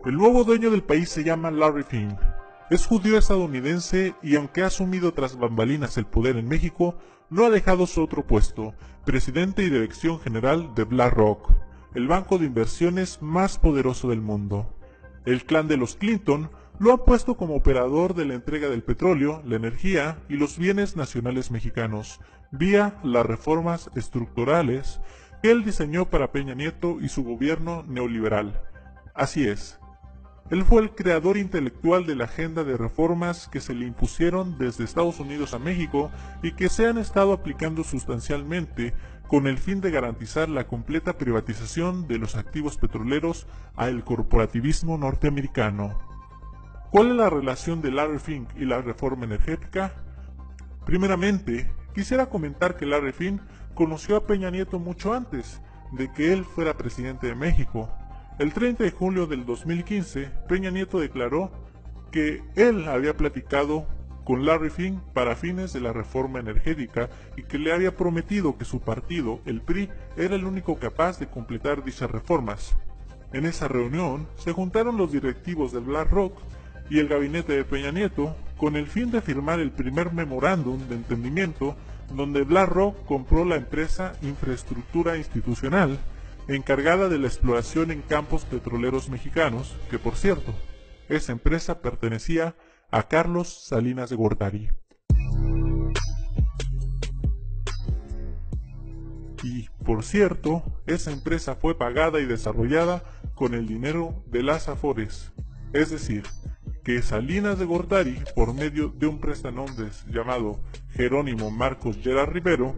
El nuevo dueño del país se llama Larry Fink. Es judío estadounidense y aunque ha asumido tras bambalinas el poder en México, no ha dejado su otro puesto, presidente y dirección general de BlackRock, el banco de inversiones más poderoso del mundo. El clan de los Clinton lo ha puesto como operador de la entrega del petróleo, la energía y los bienes nacionales mexicanos, vía las reformas estructurales que él diseñó para Peña Nieto y su gobierno neoliberal. Así es. Él fue el creador intelectual de la agenda de reformas que se le impusieron desde Estados Unidos a México y que se han estado aplicando sustancialmente con el fin de garantizar la completa privatización de los activos petroleros al corporativismo norteamericano. ¿Cuál es la relación de Larry Fink y la reforma energética? Primeramente, quisiera comentar que Larry Fink conoció a Peña Nieto mucho antes de que él fuera presidente de México. El 30 de julio del 2015, Peña Nieto declaró que él había platicado con Larry Fink para fines de la reforma energética y que le había prometido que su partido, el PRI, era el único capaz de completar dichas reformas. En esa reunión se juntaron los directivos del BlackRock y el gabinete de Peña Nieto con el fin de firmar el primer memorándum de entendimiento donde BlackRock compró la empresa Infraestructura Institucional, encargada de la exploración en campos petroleros mexicanos, que por cierto, esa empresa pertenecía a Carlos Salinas de Gortari. Y por cierto, esa empresa fue pagada y desarrollada con el dinero de las Afores, es decir, que Salinas de Gortari, por medio de un prestanombres llamado Jerónimo Marcos Lleras Rivero,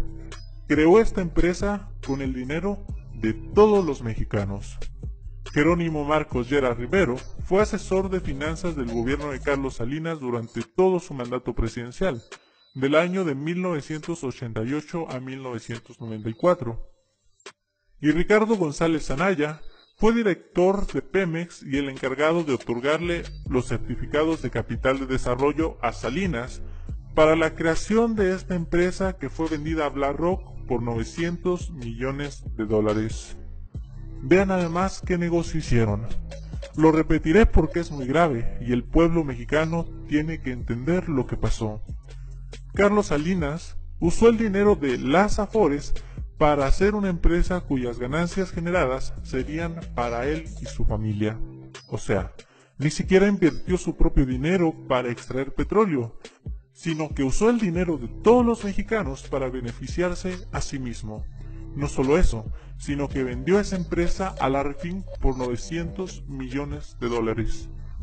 creó esta empresa con el dinero de todos los mexicanos. Jerónimo Marcos Lleras Rivero fue asesor de finanzas del gobierno de Carlos Salinas durante todo su mandato presidencial, del año de 1988 a 1994. Y Ricardo González Anaya fue director de Pemex y el encargado de otorgarle los certificados de capital de desarrollo a Salinas para la creación de esta empresa que fue vendida a BlackRock por $900 millones. Vean además qué negocio hicieron. Lo repetiré porque es muy grave y el pueblo mexicano tiene que entender lo que pasó. Carlos Salinas usó el dinero de las Afores para hacer una empresa cuyas ganancias generadas serían para él y su familia. O sea, ni siquiera invirtió su propio dinero para extraer petróleo, sino que usó el dinero de todos los mexicanos para beneficiarse a sí mismo. No solo eso, sino que vendió esa empresa a Larry Fink por $900 millones.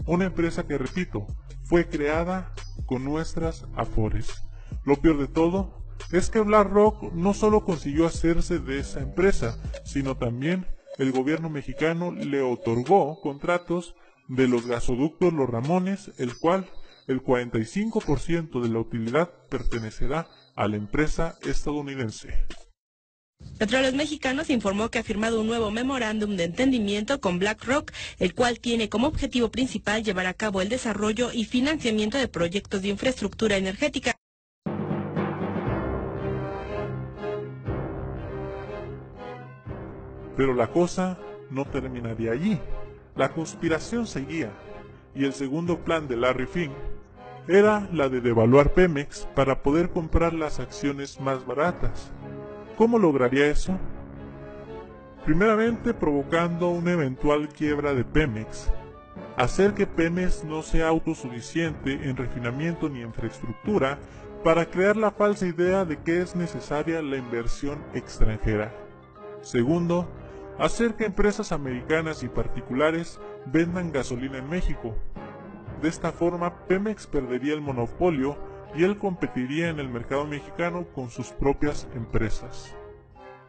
Una empresa que, repito, fue creada con nuestras Afores. Lo peor de todo es que BlackRock no solo consiguió hacerse de esa empresa, sino también el gobierno mexicano le otorgó contratos de los gasoductos Los Ramones, el cual el 45% de la utilidad pertenecerá a la empresa estadounidense. Petróleos Mexicanos informó que ha firmado un nuevo memorándum de entendimiento con BlackRock, el cual tiene como objetivo principal llevar a cabo el desarrollo y financiamiento de proyectos de infraestructura energética. Pero la cosa no terminaría allí. La conspiración seguía, y el segundo plan de Larry Fink era la de devaluar Pemex para poder comprar las acciones más baratas. ¿Cómo lograría eso? Primeramente provocando una eventual quiebra de Pemex, hacer que Pemex no sea autosuficiente en refinamiento ni infraestructura para crear la falsa idea de que es necesaria la inversión extranjera. Segundo, hacer que empresas americanas y particulares vendan gasolina en México. De esta forma, Pemex perdería el monopolio y él competiría en el mercado mexicano con sus propias empresas.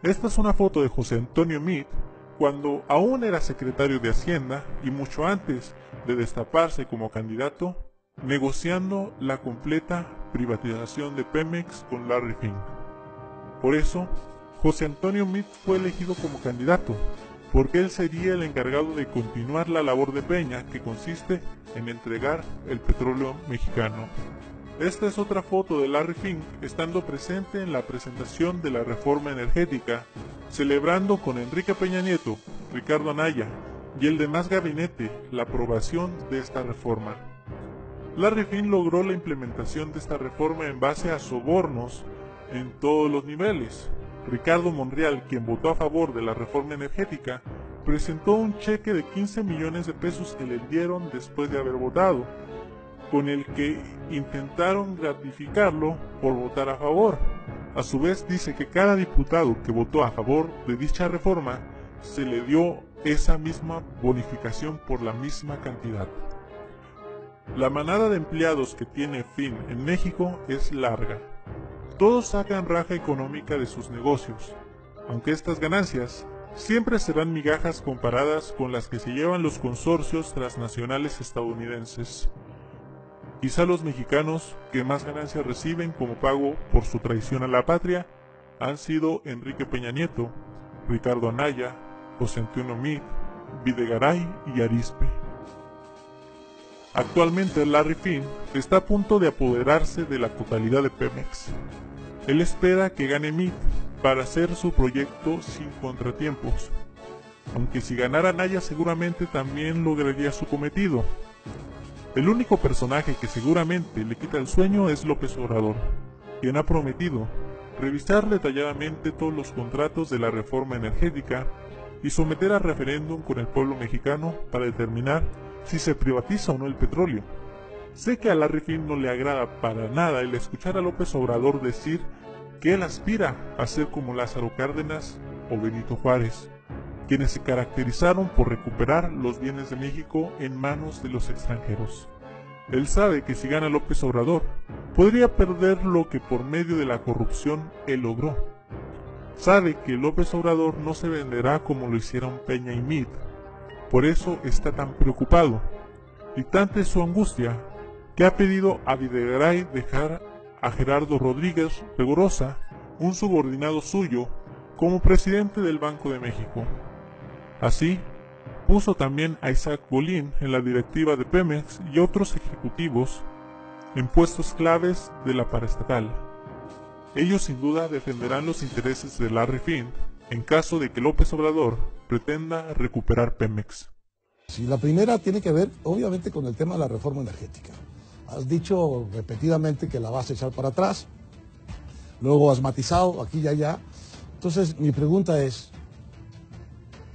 Esta es una foto de José Antonio Meade cuando aún era secretario de Hacienda y mucho antes de destaparse como candidato, negociando la completa privatización de Pemex con Larry Fink. Por eso, José Antonio Meade fue elegido como candidato, porque él sería el encargado de continuar la labor de Peña, que consiste en entregar el petróleo mexicano. Esta es otra foto de Larry Fink estando presente en la presentación de la reforma energética, celebrando con Enrique Peña Nieto, Ricardo Anaya, y el demás gabinete la aprobación de esta reforma. Larry Fink logró la implementación de esta reforma en base a sobornos en todos los niveles. Ricardo Monreal, quien votó a favor de la reforma energética, presentó un cheque de 15 millones de pesos que le dieron después de haber votado, con el que intentaron gratificarlo por votar a favor. A su vez dice que cada diputado que votó a favor de dicha reforma se le dio esa misma bonificación por la misma cantidad. La manada de empleados que tiene Fink en México es larga. Todos sacan raja económica de sus negocios, aunque estas ganancias siempre serán migajas comparadas con las que se llevan los consorcios transnacionales estadounidenses. Quizá los mexicanos que más ganancias reciben como pago por su traición a la patria han sido Enrique Peña Nieto, Ricardo Anaya, José Antonio Meade, Videgaray y Arizpe. Actualmente Larry Fink está a punto de apoderarse de la totalidad de Pemex. Él espera que gane Meade para hacer su proyecto sin contratiempos, aunque si ganara Anaya seguramente también lograría su cometido. El único personaje que seguramente le quita el sueño es López Obrador, quien ha prometido revisar detalladamente todos los contratos de la reforma energética y someter a referéndum con el pueblo mexicano para determinar si se privatiza o no el petróleo. Sé que a Larry Fink no le agrada para nada el escuchar a López Obrador decir que él aspira a ser como Lázaro Cárdenas o Benito Juárez, quienes se caracterizaron por recuperar los bienes de México en manos de los extranjeros. Él sabe que si gana López Obrador, podría perder lo que por medio de la corrupción él logró. Sabe que López Obrador no se venderá como lo hicieron Peña y Meade, por eso está tan preocupado, y tanta es su angustia, que ha pedido a Videgaray dejar a Gerardo Rodríguez Regosa, un subordinado suyo, como presidente del Banco de México. Así, puso también a Isaac Bolín en la directiva de Pemex y otros ejecutivos en puestos claves de la paraestatal. Ellos sin duda defenderán los intereses de Larry Fink en caso de que López Obrador pretenda recuperar Pemex. Sí, la primera tiene que ver obviamente con el tema de la reforma energética. Has dicho repetidamente que la vas a echar para atrás, luego has matizado aquí y allá. Entonces mi pregunta es,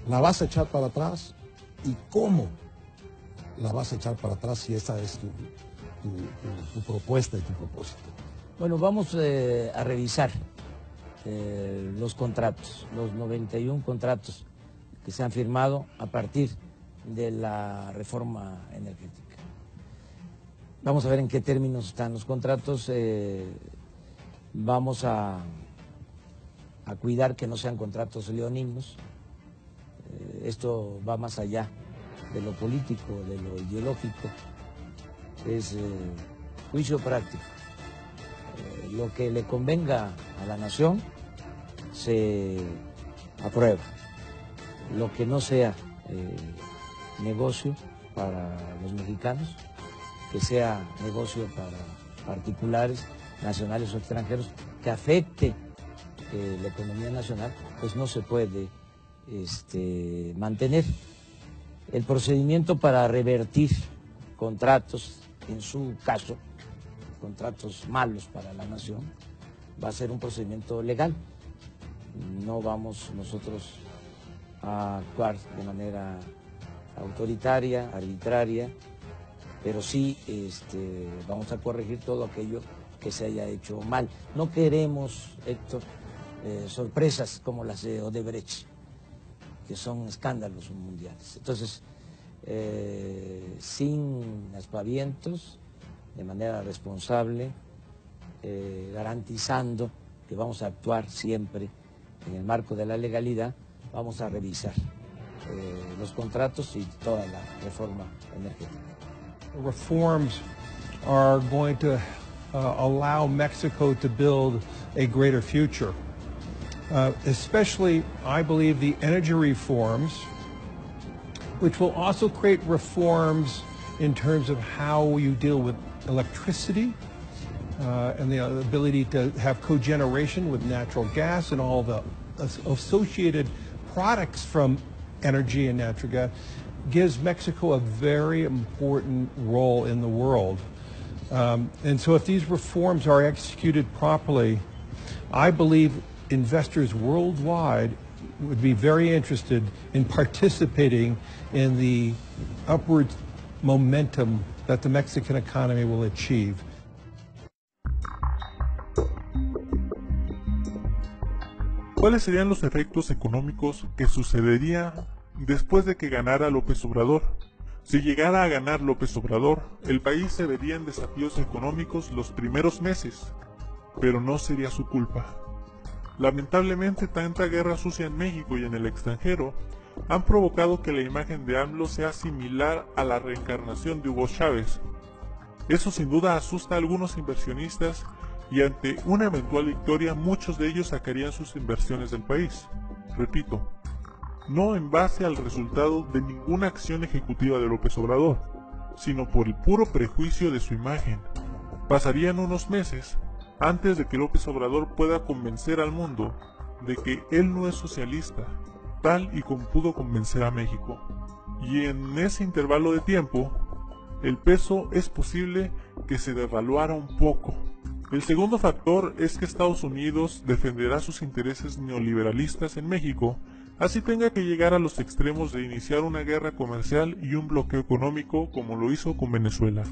¿la vas a echar para atrás? ¿Y cómo la vas a echar para atrás si esa es tu propuesta y tu propósito? Bueno, vamos a revisar los contratos, los 91 contratos que se han firmado a partir de la reforma energética. Vamos a ver en qué términos están los contratos, vamos a cuidar que no sean contratos leoninos. Esto va más allá de lo político, de lo ideológico, es juicio práctico. Lo que le convenga a la nación se aprueba. Lo que no sea negocio para los mexicanos, que sea negocio para particulares, nacionales o extranjeros, que afecte la economía nacional, pues no se puede mantener. El procedimiento para revertir contratos, en su caso, contratos malos para la nación, va a ser un procedimiento legal. No vamos nosotros a actuar de manera autoritaria, arbitraria, pero sí vamos a corregir todo aquello que se haya hecho mal. No queremos, Héctor, sorpresas como las de Odebrecht, que son escándalos mundiales. Entonces, sin aspavientos, de manera responsable, garantizando que vamos a actuar siempre en el marco de la legalidad, vamos a revisar los contratos y toda la reforma energética. Reforms are going to allow Mexico to build a greater future. Especially, I believe, the energy reforms, which will also create reforms in terms of how you deal with electricity and the ability to have cogeneration with natural gas and all the associated products from energy and natural gas. gives Mexico a very important role in the world. And so if these reforms are executed properly, I believe investors worldwide would be very interested in participating in the upward momentum that the Mexican economy will achieve. ¿Cuáles serían los efectos económicos que sucedería después de que ganara López Obrador? Si llegara a ganar López Obrador, el país se vería en desafíos económicos los primeros meses, pero no sería su culpa. Lamentablemente, tanta guerra sucia en México y en el extranjero han provocado que la imagen de AMLO sea similar a la reencarnación de Hugo Chávez. Eso sin duda asusta a algunos inversionistas y ante una eventual victoria muchos de ellos sacarían sus inversiones del país. Repito, no en base al resultado de ninguna acción ejecutiva de López Obrador, sino por el puro prejuicio de su imagen. Pasarían unos meses antes de que López Obrador pueda convencer al mundo de que él no es socialista, tal y como pudo convencer a México. Y en ese intervalo de tiempo, el peso es posible que se devaluara un poco. El segundo factor es que Estados Unidos defenderá sus intereses neoliberalistas en México, así tenga que llegar a los extremos de iniciar una guerra comercial y un bloqueo económico como lo hizo con Venezuela.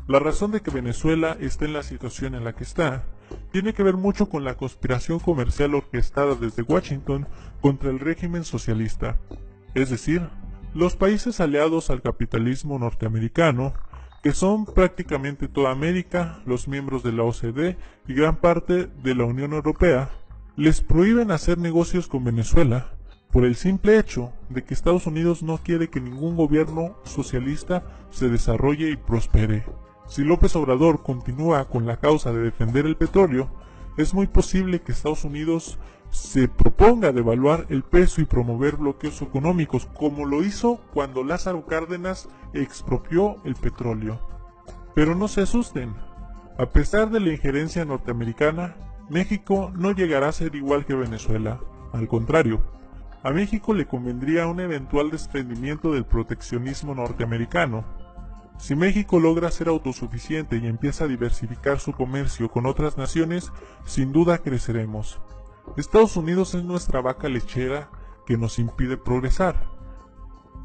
La razón de que Venezuela esté en la situación en la que está tiene que ver mucho con la conspiración comercial orquestada desde Washington contra el régimen socialista, es decir, los países aliados al capitalismo norteamericano, que son prácticamente toda América, los miembros de la OCDE y gran parte de la Unión Europea, les prohíben hacer negocios con Venezuela por el simple hecho de que Estados Unidos no quiere que ningún gobierno socialista se desarrolle y prospere. Si López Obrador continúa con la causa de defender el petróleo, es muy posible que Estados Unidos se proponga devaluar el peso y promover bloqueos económicos, como lo hizo cuando Lázaro Cárdenas expropió el petróleo. Pero no se asusten, a pesar de la injerencia norteamericana, México no llegará a ser igual que Venezuela. Al contrario, a México le convendría un eventual desprendimiento del proteccionismo norteamericano. Si México logra ser autosuficiente y empieza a diversificar su comercio con otras naciones, sin duda creceremos. Estados Unidos es nuestra vaca lechera que nos impide progresar,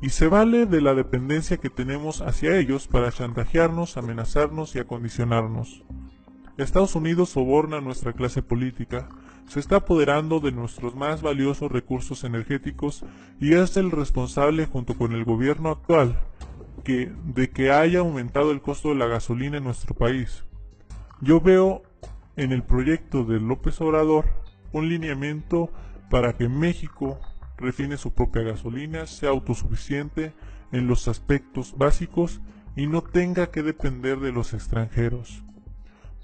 y se vale de la dependencia que tenemos hacia ellos para chantajearnos, amenazarnos y acondicionarnos. Estados Unidos soborna a nuestra clase política, se está apoderando de nuestros más valiosos recursos energéticos y es el responsable junto con el gobierno actual de que haya aumentado el costo de la gasolina en nuestro país. Yo veo en el proyecto de López Obrador un lineamiento para que México refine su propia gasolina, sea autosuficiente en los aspectos básicos y no tenga que depender de los extranjeros.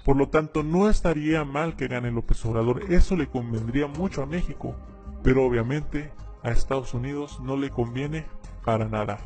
Por lo tanto, no estaría mal que gane López Obrador, eso le convendría mucho a México, pero obviamente a Estados Unidos no le conviene para nada.